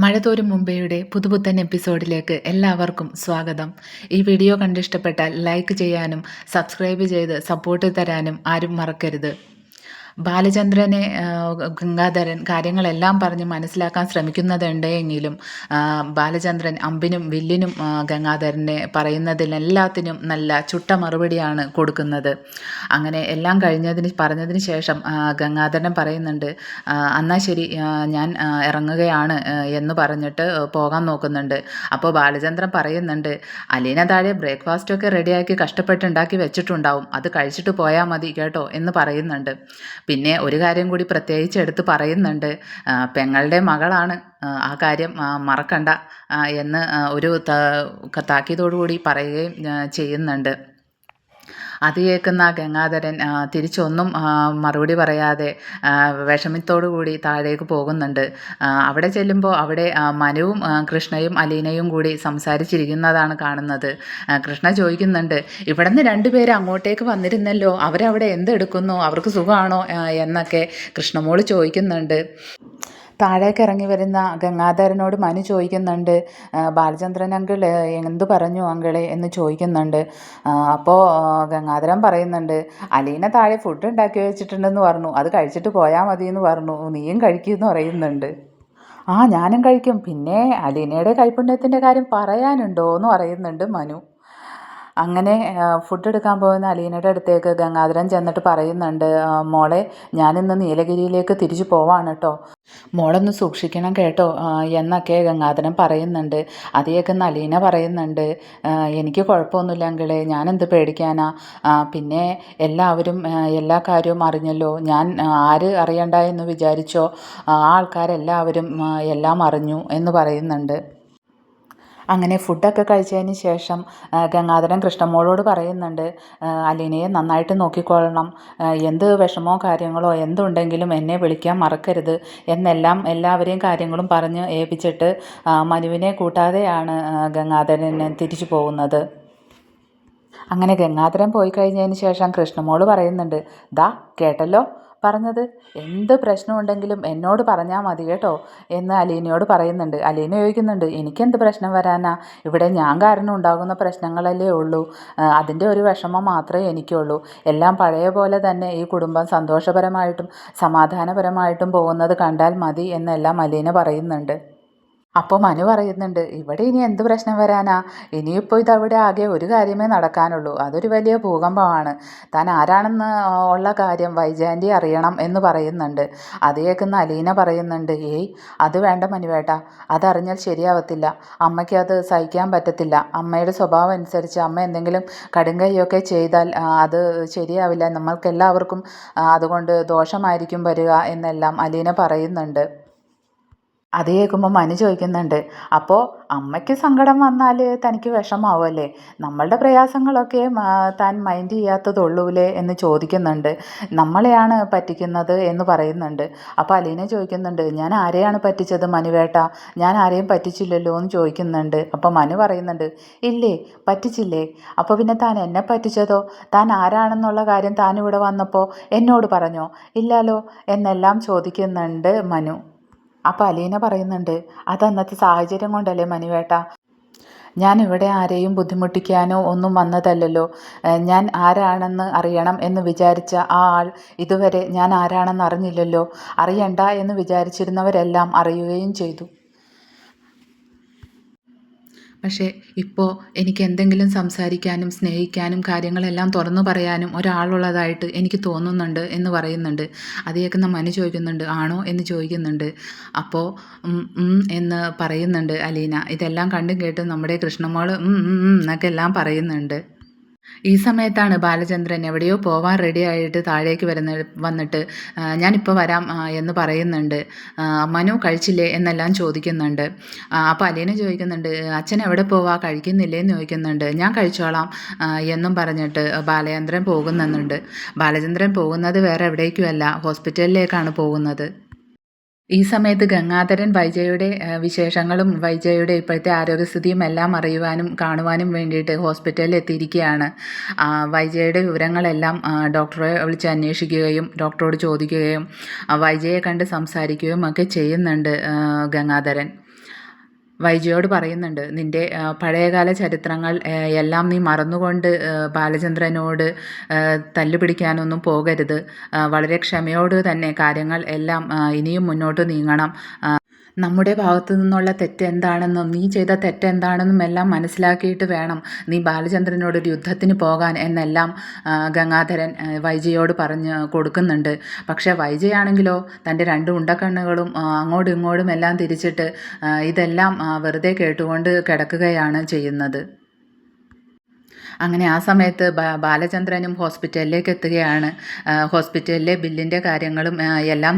മഴതോരും മുംബൈയുടെ പുതുപുത്തൻ എപ്പിസോഡിലേക്ക് എല്ലാവർക്കും സ്വാഗതം. ഈ വീഡിയോ കണ്ടിഷ്ടപ്പെട്ടാൽ ലൈക്ക് ചെയ്യാനും സബ്സ്ക്രൈബ് ചെയ്ത് സപ്പോർട്ട് തരാനും ആരും മറക്കരുത്. ബാലചന്ദ്രനെ ഗംഗാധരൻ കാര്യങ്ങളെല്ലാം പറഞ്ഞ് മനസ്സിലാക്കാൻ ശ്രമിക്കുന്നുണ്ടെങ്കിലും ബാലചന്ദ്രൻ അമ്പിനും വില്ലിനും ഗംഗാധരനെ പറയുന്നതിലെല്ലാത്തിനും നല്ല ചുട്ട മറുപടിയാണ് കൊടുക്കുന്നത്. അങ്ങനെ എല്ലാം പറഞ്ഞതിന് ശേഷം ഗംഗാധരൻ പറയുന്നുണ്ട്, എന്നാൽ ശരി ഞാൻ ഇറങ്ങുകയാണ് എന്ന് പറഞ്ഞിട്ട് പോകാൻ നോക്കുന്നുണ്ട്. അപ്പോൾ ബാലചന്ദ്രൻ പറയുന്നുണ്ട്, അലീന താഴെ ബ്രേക്ക്ഫാസ്റ്റൊക്കെ റെഡിയാക്കി കഷ്ടപ്പെട്ടുണ്ടാക്കി വെച്ചിട്ടുണ്ടാവും, അത് കഴിച്ചിട്ട് പോയാൽ മതി കേട്ടോ എന്ന് പറയുന്നുണ്ട്. പിന്നെ ഒരു കാര്യം കൂടി പ്രത്യേകിച്ച് എടുത്ത് പറയുന്നുണ്ട്, പെങ്ങളുടെ മകളാണ്, ആ കാര്യം മറക്കണ്ട എന്ന് ഒരു താക്കീതോടു കൂടി പറയുകയും ചെയ്യുന്നുണ്ട്. അത് കേൾക്കുന്ന ഗംഗാധരൻ തിരിച്ചൊന്നും മറുപടി പറയാതെ വിഷമത്തോടു കൂടി താഴേക്ക് പോകുന്നുണ്ട്. അവിടെ ചെല്ലുമ്പോൾ അവിടെ മനുവും കൃഷ്ണയും അലീനയും കൂടി സംസാരിച്ചിരിക്കുന്നതാണ് കാണുന്നത്. കൃഷ്ണ ചോദിക്കുന്നുണ്ട്, ഇവിടെ നിന്ന് രണ്ടുപേരും അങ്ങോട്ടേക്ക് വന്നിരുന്നല്ലോ, അവരവിടെ എന്തെടുക്കുന്നു, അവർക്ക് സുഖമാണോ എന്നൊക്കെ കൃഷ്ണമോള് ചോദിക്കുന്നുണ്ട്. താഴേക്ക് ഇറങ്ങി വരുന്ന ഗംഗാധരനോട് മനു ചോദിക്കുന്നുണ്ട്, ബാലചന്ദ്രൻ അങ്കിൾ എന്തു പറഞ്ഞു അങ്കിളെ എന്ന് ചോദിക്കുന്നുണ്ട്. അപ്പോൾ ഗംഗാധരൻ പറയുന്നുണ്ട്, അലീന താഴെ ഫുഡ് ഉണ്ടാക്കി വെച്ചിട്ടുണ്ടെന്ന് പറഞ്ഞു, അത് കഴിച്ചിട്ട് പോയാൽ മതി എന്ന് പറഞ്ഞു, നീയും കഴിക്കുമെന്ന് പറയുന്നുണ്ട്. ഞാനും കഴിക്കും, പിന്നെ അലീനയുടെ കൈപ്പുണ്യത്തിൻ്റെ കാര്യം പറയാനുണ്ടോ എന്ന് പറയുന്നുണ്ട് മനു. അങ്ങനെ ഫുഡ് എടുക്കാൻ പോകുന്ന അലീനയുടെ അടുത്തേക്ക് ഗംഗാധരൻ ചെന്നിട്ട് പറയുന്നുണ്ട്, മോളെ ഞാനിന്ന് നീലഗിരിയിലേക്ക് തിരിച്ചു പോവാണ് കേട്ടോ, മോളൊന്ന് സൂക്ഷിക്കണം കേട്ടോ എന്നൊക്കെ ഗംഗാധരൻ പറയുന്നുണ്ട്. അത് കേൾക്കുന്ന അലീന പറയുന്നുണ്ട്, എനിക്ക് കുഴപ്പമൊന്നുമില്ല അങ്കിളെ, ഞാനെന്ത് പേടിക്കാനാ, പിന്നെ എല്ലാവരും എല്ലാ കാര്യവും അറിഞ്ഞല്ലോ, ഞാൻ ആര് അറിയണ്ട എന്ന് വിചാരിച്ചോ ആ ആൾക്കാരെല്ലാവരും എല്ലാം അറിഞ്ഞു എന്ന് പറയുന്നുണ്ട്. അങ്ങനെ ഫുഡൊക്കെ കഴിച്ചതിന് ശേഷം ഗംഗാധരൻ കൃഷ്ണമോളോട് പറയുന്നുണ്ട്, അലീനയെ നന്നായിട്ട് നോക്കിക്കൊള്ളണം, എന്ത് വിഷമോ കാര്യങ്ങളോ എന്തുണ്ടെങ്കിലും എന്നെ വിളിക്കാൻ മറക്കരുത് എന്നെല്ലാം എല്ലാവരെയും കാര്യങ്ങളും പറഞ്ഞ് ഏൽപ്പിച്ചിട്ട് മനുവിനെ കൂട്ടാതെയാണ് ഗംഗാധരൻ തിരിച്ചു പോകുന്നത്. അങ്ങനെ ഗംഗാധരൻ പോയി കഴിഞ്ഞതിന് ശേഷം കൃഷ്ണമോള് പറയുന്നുണ്ട്, ദാ കേട്ടല്ലോ പറഞ്ഞത്, എന്ത് പ്രശ്നമുണ്ടെങ്കിലും എന്നോട് പറഞ്ഞാൽ മതി കേട്ടോ എന്ന് അലീനയോട് പറയുന്നുണ്ട്. അലീന ചോദിക്കുന്നുണ്ട്, എനിക്കെന്ത് പ്രശ്നം വരാനാ, ഇവിടെ ഞാൻ കാരണം ഉണ്ടാകുന്ന പ്രശ്നങ്ങളല്ലേ ഉള്ളൂ, അതിൻ്റെ ഒരു വിഷമം മാത്രമേ എനിക്കുള്ളൂ, എല്ലാം പഴയ പോലെ തന്നെ ഈ കുടുംബം സന്തോഷപരമായിട്ടും സമാധാനപരമായിട്ടും പോകുന്നത് കണ്ടാൽ മതി എന്നെല്ലാം അലീന പറയുന്നുണ്ട്. അപ്പോൾ മനു പറയുന്നുണ്ട്, ഇവിടെ ഇനി എന്ത് പ്രശ്നം വരാനാ, ഇനിയിപ്പോൾ ഇതവിടെ ആകെ ഒരു കാര്യമേ നടക്കാനുള്ളൂ, അതൊരു വലിയ ഭൂകമ്പമാണ്, താൻ ആരാണെന്ന് ഉള്ള കാര്യം വൈജയന്തി അറിയണം എന്ന് പറയുന്നുണ്ട്. അത് കേൾക്കുന്ന അലീന പറയുന്നുണ്ട്, അത് വേണ്ട മനുവേട്ട, അതറിഞ്ഞാൽ ശരിയാവത്തില്ല, അമ്മയ്ക്ക് അത് സഹിക്കാൻ പറ്റത്തില്ല, അമ്മയുടെ സ്വഭാവം അനുസരിച്ച് അമ്മ എന്തെങ്കിലും കടുങ്കൈയൊക്കെ ചെയ്താൽ അത് ശരിയാവില്ല, നമ്മൾക്കെല്ലാവർക്കും അതുകൊണ്ട് ദോഷമായിരിക്കും വരിക എന്നെല്ലാം അലീന പറയുന്നുണ്ട്. അത് കേൾക്കുമ്പോൾ മനു ചോദിക്കുന്നുണ്ട്, അപ്പോൾ അമ്മയ്ക്ക് സങ്കടം വന്നാൽ തനിക്ക് വിഷമാവുമല്ലേ, നമ്മളുടെ പ്രയാസങ്ങളൊക്കെ താൻ മൈൻഡ് ചെയ്യാത്തതുള്ളൂലേ എന്ന് ചോദിക്കുന്നുണ്ട്. നമ്മളെയാണ് പറ്റിക്കുന്നത് എന്ന് പറയുന്നുണ്ട്. അപ്പോൾ അലീന ചോദിക്കുന്നുണ്ട്, ഞാൻ ആരെയാണ് പറ്റിച്ചത് മനുവേട്ട, ഞാൻ ആരെയും പറ്റിച്ചില്ലല്ലോ എന്ന് ചോദിക്കുന്നുണ്ട്. അപ്പോൾ മനു പറയുന്നുണ്ട്, ഇല്ലേ പറ്റിച്ചില്ലേ, അപ്പോൾ പിന്നെ താൻ എന്നെ പറ്റിച്ചതോ, താൻ ആരാണെന്നുള്ള കാര്യം താൻ ഇവിടെ വന്നപ്പോൾ എന്നോട് പറഞ്ഞോ, ഇല്ലാലോ എന്നെല്ലാം ചോദിക്കുന്നുണ്ട് മനു. അപ്പോൾ അലീന പറയുന്നുണ്ട്, അതന്നത്തെ സാഹചര്യം കൊണ്ടല്ലേ മനുവേട്ട, ഞാനിവിടെ ആരെയും ബുദ്ധിമുട്ടിക്കാനോ ഒന്നും വന്നതല്ലല്ലോ, ഞാൻ ആരാണെന്ന് അറിയണം എന്ന് വിചാരിച്ച ആ ആൾ ഇതുവരെ ഞാൻ ആരാണെന്ന് അറിഞ്ഞില്ലല്ലോ, അറിയണ്ട എന്ന് വിചാരിച്ചിരുന്നവരെല്ലാം അറിയുകയും ചെയ്തു. പക്ഷേ ഇപ്പോൾ എനിക്ക് എന്തെങ്കിലും സംസാരിക്കാനും സ്നേഹിക്കാനും കാര്യങ്ങളെല്ലാം തുറന്നു പറയാനും ഒരാളുള്ളതായിട്ട് എനിക്ക് തോന്നുന്നുണ്ട് എന്ന് പറയുന്നുണ്ട്. അത് കേൾക്കുന്ന മനു ചോദിക്കുന്നുണ്ട്, ആണോ എന്ന് ചോദിക്കുന്നുണ്ട്. അപ്പോൾ എന്ന് പറയുന്നുണ്ട് അലീന. ഇതെല്ലാം കണ്ടും കേട്ടും നമ്മുടെ കൃഷ്ണമോൾ എന്നൊക്കെ എല്ലാം പറയുന്നുണ്ട്. ഈ സമയത്താണ് ബാലചന്ദ്രൻ എവിടെയോ പോവാൻ റെഡിയായിട്ട് താഴേക്ക് വന്നിട്ട് ഞാനിപ്പോൾ വരാം എന്ന് പറയുന്നുണ്ട്. മനു കഴിച്ചില്ലേ എന്നെല്ലാം ചോദിക്കുന്നുണ്ട്. അപ്പോൾ അലീന ചോദിക്കുന്നുണ്ട്, അച്ഛൻ എവിടെ പോവാ, കഴിക്കുന്നില്ലേ എന്ന് ചോദിക്കുന്നുണ്ട്. ഞാൻ കഴിച്ചോളാം എന്നും പറഞ്ഞിട്ട് ബാലചന്ദ്രൻ പോകുന്നുണ്ട്. ബാലചന്ദ്രൻ പോകുന്നത് വേറെ എവിടേക്കുമല്ല, ഹോസ്പിറ്റലിലേക്കാണ് പോകുന്നത്. ഈ സമയത്ത് ഗംഗാധരൻ വൈജയുടെ വിശേഷങ്ങളും വൈജയുടെ ഇപ്പോഴത്തെ ആരോഗ്യസ്ഥിതിയും എല്ലാം അറിയുവാനും കാണുവാനും വേണ്ടിയിട്ട് ഹോസ്പിറ്റലിൽ എത്തിയിരിക്കുകയാണ്. വൈജയുടെ വിവരങ്ങളെല്ലാം ഡോക്ടറെ വിളിച്ച് അന്വേഷിക്കുകയും ഡോക്ടറോട് ചോദിക്കുകയും വൈജയെ കണ്ട് സംസാരിക്കുകയും ഒക്കെ ചെയ്യുന്നുണ്ട് ഗംഗാധരൻ. വൈജയോട് പറയുന്നുണ്ട്, നിൻ്റെ പഴയകാല ചരിത്രങ്ങൾ എല്ലാം നീ മറന്നുകൊണ്ട് ബാലചന്ദ്രനോട് തല്ലുപിടിക്കാനൊന്നും പോകരുത്. വളരെ ക്ഷമയോട് തന്നെ കാര്യങ്ങൾ എല്ലാം ഇനിയും മുന്നോട്ട് നീങ്ങണം. നമ്മുടെ ഭാഗത്തു നിന്നുള്ള തെറ്റ് എന്താണെന്നും നീ ചെയ്ത തെറ്റെന്താണെന്നും എല്ലാം മനസ്സിലാക്കിയിട്ട് വേണം നീ ബാലചന്ദ്രനോടൊരു യുദ്ധത്തിന് പോകാൻ എന്നെല്ലാം ഗംഗാധരൻ വൈജയോട് പറഞ്ഞ് കൊടുക്കുന്നുണ്ട്. പക്ഷേ വൈജയാണെങ്കിലോ തൻ്റെ രണ്ട് ഉണ്ടക്കണ്ണുകളും അങ്ങോട്ടും ഇങ്ങോട്ടും എല്ലാം തിരിച്ചിട്ട് ഇതെല്ലാം വെറുതെ കേട്ടുകൊണ്ട് കിടക്കുകയാണ് ചെയ്യുന്നത്. അങ്ങനെ ആ സമയത്ത് ബാലചന്ദ്രനും ഹോസ്പിറ്റലിലേക്ക് എത്തുകയാണ്. ഹോസ്പിറ്റലിലെ ബില്ലിൻ്റെ കാര്യങ്ങളും എല്ലാം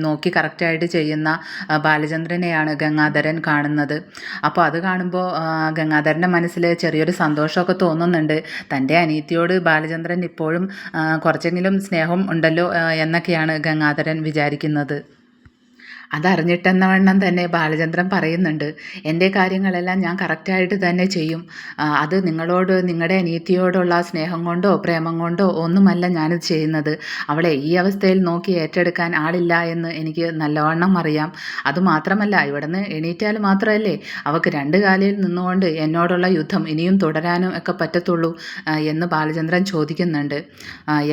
നോക്കി കറക്റ്റായിട്ട് ചെയ്യുന്ന ബാലചന്ദ്രനെയാണ് ഗംഗാധരൻ കാണുന്നത്. അപ്പോൾ അത് കാണുമ്പോൾ ഗംഗാധരൻ്റെ മനസ്സിൽ ചെറിയൊരു സന്തോഷമൊക്കെ തോന്നുന്നുണ്ട്. തൻ്റെ അനിയത്തിയോട് ബാലചന്ദ്രൻ ഇപ്പോഴും കുറച്ചെങ്കിലും സ്നേഹം ഉണ്ടല്ലോ എന്നൊക്കെയാണ് ഗംഗാധരൻ വിചാരിക്കുന്നത്. അതറിഞ്ഞിട്ടെന്നവണ്ണം തന്നെ ബാലചന്ദ്രൻ പറയുന്നുണ്ട്, എൻ്റെ കാര്യങ്ങളെല്ലാം ഞാൻ കറക്റ്റായിട്ട് തന്നെ ചെയ്യും. അത് നിങ്ങളോട് നിങ്ങളുടെ അനിയത്തിയോടുള്ള സ്നേഹം കൊണ്ടോ പ്രേമം കൊണ്ടോ ഒന്നുമല്ല ഞാനിത് ചെയ്യുന്നത്. അവളെ ഈ അവസ്ഥയിൽ നോക്കി ഏറ്റെടുക്കാൻ ആളില്ല എന്ന് എനിക്ക് നല്ലവണ്ണം അറിയാം. അതുമാത്രമല്ല, ഇവിടുന്ന് എണീറ്റാൽ മാത്രമല്ലേ അവൾക്ക് രണ്ട് കാലിൽ നിന്നുകൊണ്ട് എന്നോടുള്ള യുദ്ധം ഇനിയും തുടരാനും ഒക്കെ പറ്റത്തുള്ളൂ എന്ന് ബാലചന്ദ്രൻ ചോദിക്കുന്നുണ്ട്.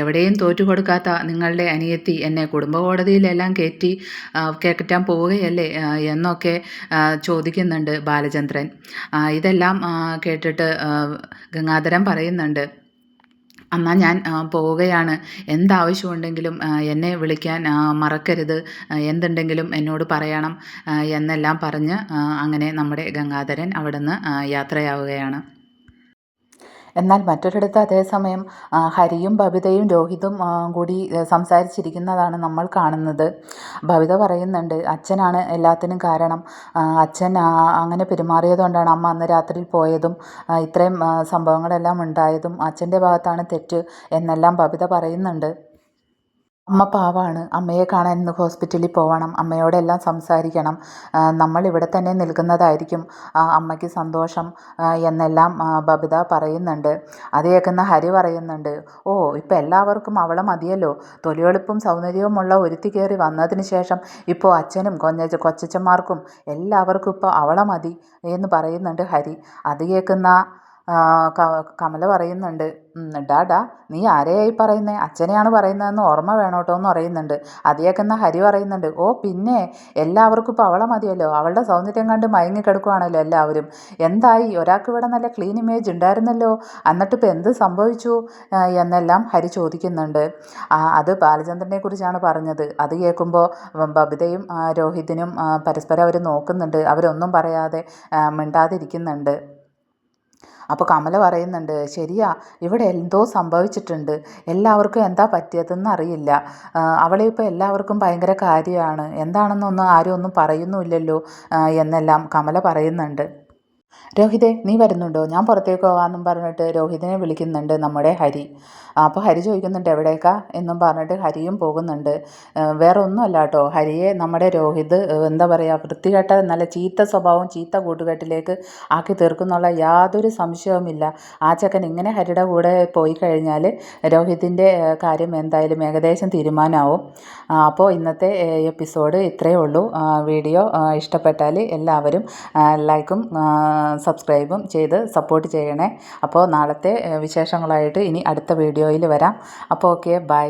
എവിടെയും തോറ്റുകൊടുക്കാത്ത നിങ്ങളുടെ അനിയത്തി എന്നെ കുടുംബ കോടതിയിലെല്ലാം കയറ്റാൻ പോവുകയല്ലേ എന്നൊക്കെ ചോദിക്കുന്നുണ്ട് ബാലചന്ദ്രൻ. ഇതെല്ലാം കേട്ടിട്ട് ഗംഗാധരൻ പറയുന്നുണ്ട്, എന്നാൽ ഞാൻ പോവുകയാണ്. എന്താവശ്യമുണ്ടെങ്കിലും എന്നെ വിളിക്കാൻ മറക്കരുത്. എന്തുണ്ടെങ്കിലും എന്നോട് പറയണം എന്നെല്ലാം പറഞ്ഞ് അങ്ങനെ നമ്മുടെ ഗംഗാധരൻ അവിടുന്ന് യാത്രയാവുകയാണ്. എന്നാൽ മറ്റൊരിടത്ത് അതേസമയം ഹരിയും ബബിതയും രോഹിതും കൂടി സംസാരിച്ചിരിക്കുന്നതാണ് നമ്മൾ കാണുന്നത്. ബബിത പറയുന്നുണ്ട്, അച്ഛനാണ് എല്ലാത്തിനും കാരണം. അച്ഛൻ അങ്ങനെ പെരുമാറിയതുകൊണ്ടാണ് അമ്മ അന്ന് രാത്രിയിൽ പോയതും ഇത്രയും സംഭവങ്ങളെല്ലാം ഉണ്ടായതും അച്ഛൻ്റെ ഭാഗത്താണ് തെറ്റ് എന്നെല്ലാം ബബിത പറയുന്നുണ്ട്. അമ്മ പാവാണ്. അമ്മയെ കാണാൻ ഇന്ന് ഹോസ്പിറ്റലിൽ പോവണം. അമ്മയോടെല്ലാം സംസാരിക്കണം. നമ്മൾ ഇവിടെ തന്നെ നിൽക്കുന്നതായിരിക്കും അമ്മയ്ക്ക് സന്തോഷം എന്നെല്ലാം ബബിത പറയുന്നുണ്ട്. അത് കേൾക്കുന്ന ഹരി പറയുന്നുണ്ട്, ഓ ഇപ്പം എല്ലാവർക്കും അവളെ മതിയല്ലോ. തൊലിവെളുപ്പും സൗന്ദര്യവുമുള്ള ഒരുത്തി കയറി വന്നതിന് ശേഷം ഇപ്പോൾ അച്ഛനും കൊച്ചച്ചന്മാർക്കും എല്ലാവർക്കും ഇപ്പോൾ അവളെ മതി എന്ന് പറയുന്നുണ്ട് ഹരി. അത് കേൾക്കുന്ന കമല പറയുന്നുണ്ട്, ഡാ നീ ആരെയായി പറയുന്നത്? അച്ഛനെയാണ് പറയുന്നതെന്ന് ഓർമ്മ വേണോട്ടോ എന്ന് പറയുന്നുണ്ട്. അത് കേൾക്കുന്ന ഹരി പറയുന്നുണ്ട്, ഓ പിന്നെ എല്ലാവർക്കും ഇപ്പോൾ അവളെ മതിയല്ലോ. അവളുടെ സൗന്ദര്യം കണ്ട് മയങ്ങിക്കിടക്കുവാണല്ലോ എല്ലാവരും. എന്തായി? ഒരാൾക്ക് ഇവിടെ നല്ല ക്ലീൻ ഇമേജ് ഉണ്ടായിരുന്നല്ലോ, എന്നിട്ടിപ്പോൾ എന്ത് സംഭവിച്ചു എന്നെല്ലാം ഹരി ചോദിക്കുന്നുണ്ട്. അത് ബാലചന്ദ്രനെ കുറിച്ചാണ് പറഞ്ഞത്. അത് കേൾക്കുമ്പോൾ ബബിതയും രോഹിതിനും പരസ്പരം അവർ നോക്കുന്നുണ്ട്. അവരൊന്നും പറയാതെ മിണ്ടാതിരിക്കുന്നുണ്ട്. അപ്പോൾ കമല പറയുന്നുണ്ട്, ശരിയാ, ഇവിടെ എന്തോ സംഭവിച്ചിട്ടുണ്ട്. എല്ലാവർക്കും എന്താ പറ്റിയതെന്ന് അറിയില്ല. അവളെ ഇപ്പോൾ എല്ലാവർക്കും ഭയങ്കര കാര്യമാണ്. എന്താണെന്നൊന്നും ആരും ഒന്നും പറയുന്നുമില്ലല്ലോ എന്നെല്ലാം കമല പറയുന്നുണ്ട്. രോഹിതേ നീ വരുന്നുണ്ടോ? ഞാൻ പുറത്തേക്ക് പോകാമെന്നും പറഞ്ഞിട്ട് രോഹിതിനെ വിളിക്കുന്നുണ്ട് നമ്മുടെ ഹരി. അപ്പോൾ ഹരി ചോദിക്കുന്നുണ്ട് എവിടേക്കാ എന്നും പറഞ്ഞിട്ട് ഹരിയും പോകുന്നുണ്ട്. വേറെ ഒന്നുമല്ല കേട്ടോ, ഹരിയെ നമ്മുടെ രോഹിത് എന്താ പറയുക, വൃത്തികെട്ട നല്ല ചീത്ത സ്വഭാവം ചീത്ത കൂട്ടുകെട്ടിലേക്ക് ആക്കി തീർക്കുന്നുള്ള യാതൊരു സംശയവുമില്ല. ആ ചെക്കൻ ഇങ്ങനെ ഹരിയുടെ കൂടെ പോയി കഴിഞ്ഞാൽ രോഹിതിൻ്റെ കാര്യം എന്തായാലും ഏകദേശം തീരുമാനമാവും. അപ്പോൾ ഇന്നത്തെ എപ്പിസോഡ് ഇത്രയേ ഉള്ളൂ. വീഡിയോ ഇഷ്ടപ്പെട്ടാൽ എല്ലാവരും ലൈക്കും സബ്സ്ക്രൈബും ചെയ്ത് സപ്പോർട്ട് ചെയ്യണേ. അപ്പോൾ നാളത്തെ വിശേഷങ്ങളായിട്ട് ഇനി അടുത്ത വീഡിയോയിൽ വരാം. അപ്പോൾ ഓക്കെ, ബൈ.